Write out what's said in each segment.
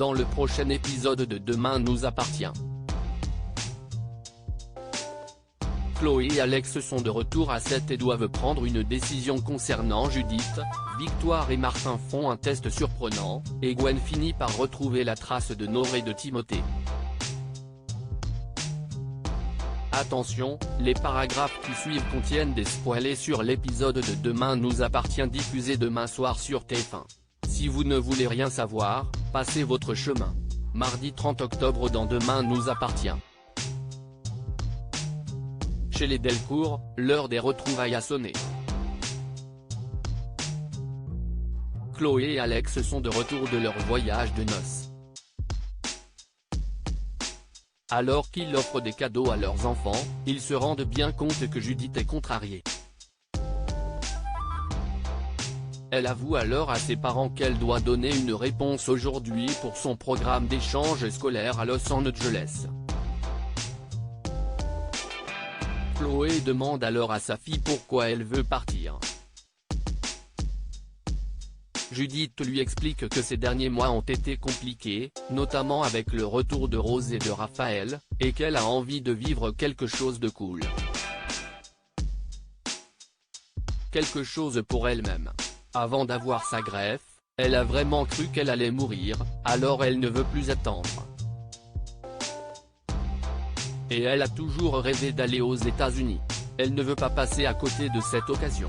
dans le prochain épisode de Demain nous appartient. Chloé et Alex sont de retour à 7 et doivent prendre une décision concernant Judith. Victoire et Martin font un test surprenant, et Gwen finit par retrouver la trace de Nora et de Timothée. Attention, les paragraphes qui suivent contiennent des spoilers sur l'épisode de Demain nous appartient diffusé demain soir sur TF1. Si vous ne voulez rien savoir, passez votre chemin. Mardi 30 octobre dans Demain nous appartient. Chez les Delcourt, l'heure des retrouvailles a sonné. Chloé et Alex sont de retour de leur voyage de noces. Alors qu'ils offrent des cadeaux à leurs enfants, ils se rendent bien compte que Judith est contrariée. Elle avoue alors à ses parents qu'elle doit donner une réponse aujourd'hui pour son programme d'échange scolaire à Los Angeles. Chloé demande alors à sa fille pourquoi elle veut partir. Judith lui explique que ces derniers mois ont été compliqués, notamment avec le retour de Rose et de Raphaël, et qu'elle a envie de vivre quelque chose de cool. Quelque chose pour elle-même. Avant d'avoir sa greffe, elle a vraiment cru qu'elle allait mourir, alors elle ne veut plus attendre. Et elle a toujours rêvé d'aller aux États-Unis. Elle ne veut pas passer à côté de cette occasion.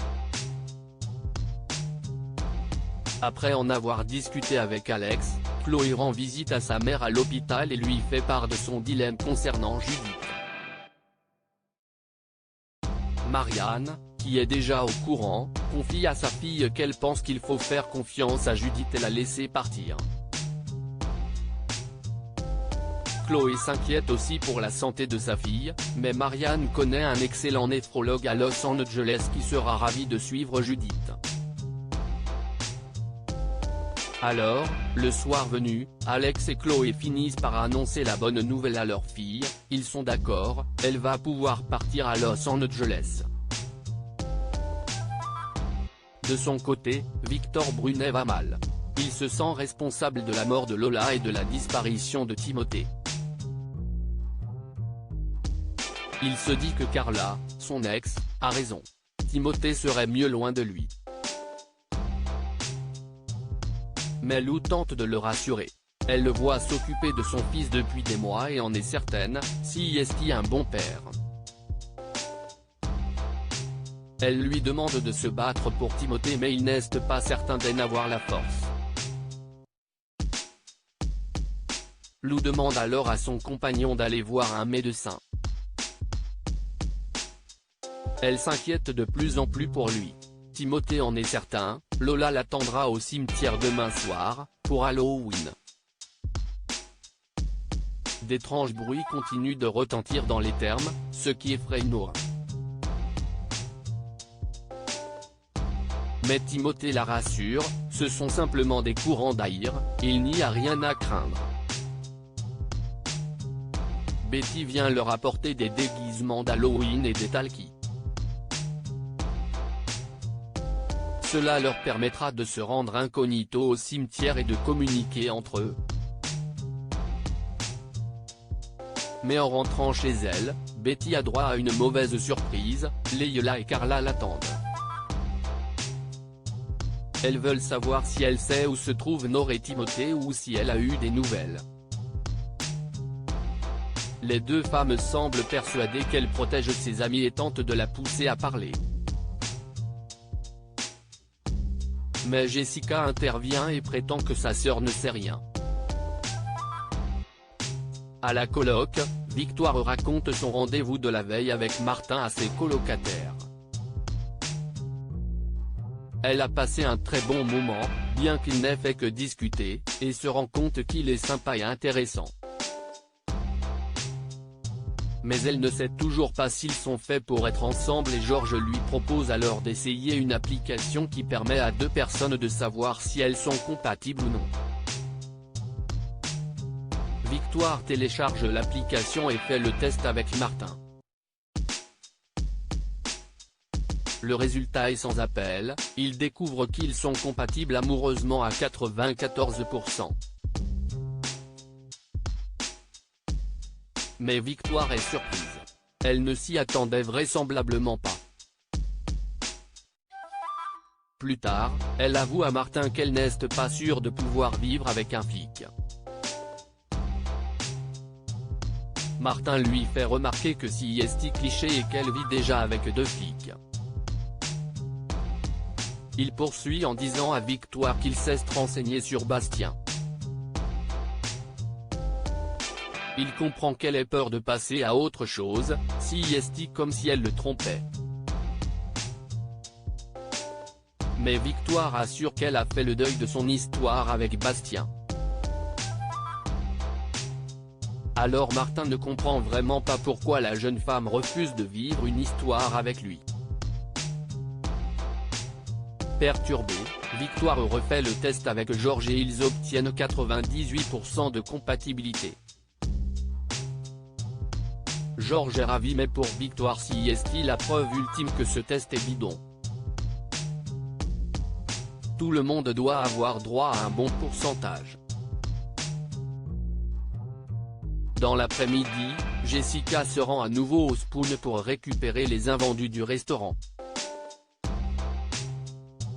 Après en avoir discuté avec Alex, Chloé rend visite à sa mère à l'hôpital et lui fait part de son dilemme concernant Judith. Marianne, qui est déjà au courant, confie à sa fille qu'elle pense qu'il faut faire confiance à Judith et la laisser partir. Chloé s'inquiète aussi pour la santé de sa fille, mais Marianne connaît un excellent néphrologue à Los Angeles qui sera ravi de suivre Judith. Alors, le soir venu, Alex et Chloé finissent par annoncer la bonne nouvelle à leur fille, ils sont d'accord, elle va pouvoir partir à Los Angeles. De son côté, Victor Brunet va mal. Il se sent responsable de la mort de Lola et de la disparition de Timothée. Il se dit que Carla, son ex, a raison. Timothée serait mieux loin de lui. Mais Lou tente de le rassurer. Elle le voit s'occuper de son fils depuis des mois et en est certaine, si est un bon père. Elle lui demande de se battre pour Timothée mais il n'est pas certain d'en avoir la force. Lou demande alors à son compagnon d'aller voir un médecin. Elle s'inquiète de plus en plus pour lui. Timothée en est certain, Lola l'attendra au cimetière demain soir, pour Halloween. D'étranges bruits continuent de retentir dans les thermes, ce qui effraie Nora. Mais Timothée la rassure, ce sont simplement des courants d'air, il n'y a rien à craindre. Betty vient leur apporter des déguisements d'Halloween et des talquis. Cela leur permettra de se rendre incognito au cimetière et de communiquer entre eux. Mais en rentrant chez elle, Betty a droit à une mauvaise surprise, Leila et Carla l'attendent. Elles veulent savoir si elle sait où se trouvent Nora et Timothée ou si elle a eu des nouvelles. Les deux femmes semblent persuadées qu'elle protège ses amies et tentent de la pousser à parler. Mais Jessica intervient et prétend que sa sœur ne sait rien. À la coloc, Victoire raconte son rendez-vous de la veille avec Martin à ses colocataires. Elle a passé un très bon moment, bien qu'il n'ait fait que discuter, et se rend compte qu'il est sympa et intéressant. Mais elle ne sait toujours pas s'ils sont faits pour être ensemble et Georges lui propose alors d'essayer une application qui permet à deux personnes de savoir si elles sont compatibles ou non. Victoire télécharge l'application et fait le test avec Martin. Le résultat est sans appel, il découvre qu'ils sont compatibles amoureusement à 94%. Mais Victoire est surprise. Elle ne s'y attendait vraisemblablement pas. Plus tard, elle avoue à Martin qu'elle n'est pas sûre de pouvoir vivre avec un flic. Martin lui fait remarquer que si est cliché et qu'elle vit déjà avec 2 flics. Il poursuit en disant à Victoire qu'il s'est renseigné sur Bastien. Il comprend qu'elle ait peur de passer à autre chose, si est comme si elle le trompait. Mais Victoire assure qu'elle a fait le deuil de son histoire avec Bastien. Alors Martin ne comprend vraiment pas pourquoi la jeune femme refuse de vivre une histoire avec lui. Perturbée, Victoire refait le test avec Georges et ils obtiennent 98% de compatibilité. Georges est ravi mais pour Victoire si est la preuve ultime que ce test est bidon. Tout le monde doit avoir droit à un bon pourcentage. Dans l'après-midi, Jessica se rend à nouveau au Spoon pour récupérer les invendus du restaurant.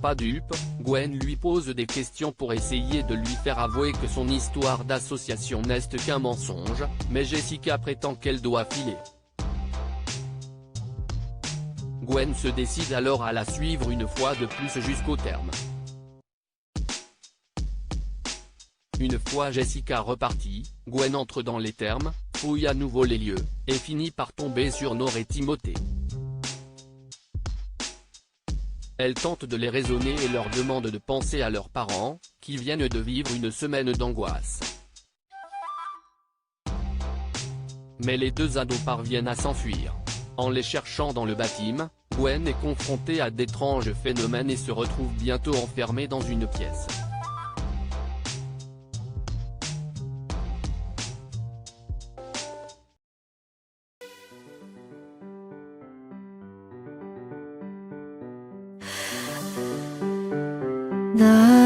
Pas dupe, Gwen lui pose des questions pour essayer de lui faire avouer que son histoire d'association n'est qu'un mensonge, mais Jessica prétend qu'elle doit filer. Gwen se décide alors à la suivre une fois de plus jusqu'au terme. Une fois Jessica repartie, Gwen entre dans les termes, fouille à nouveau les lieux, et finit par tomber sur Nord et Timothée. Elle tente de les raisonner et leur demande de penser à leurs parents, qui viennent de vivre une semaine d'angoisse. Mais les 2 ados parviennent à s'enfuir. En les cherchant dans le bâtiment, Gwen est confrontée à d'étranges phénomènes et se retrouve bientôt enfermée dans une pièce. 나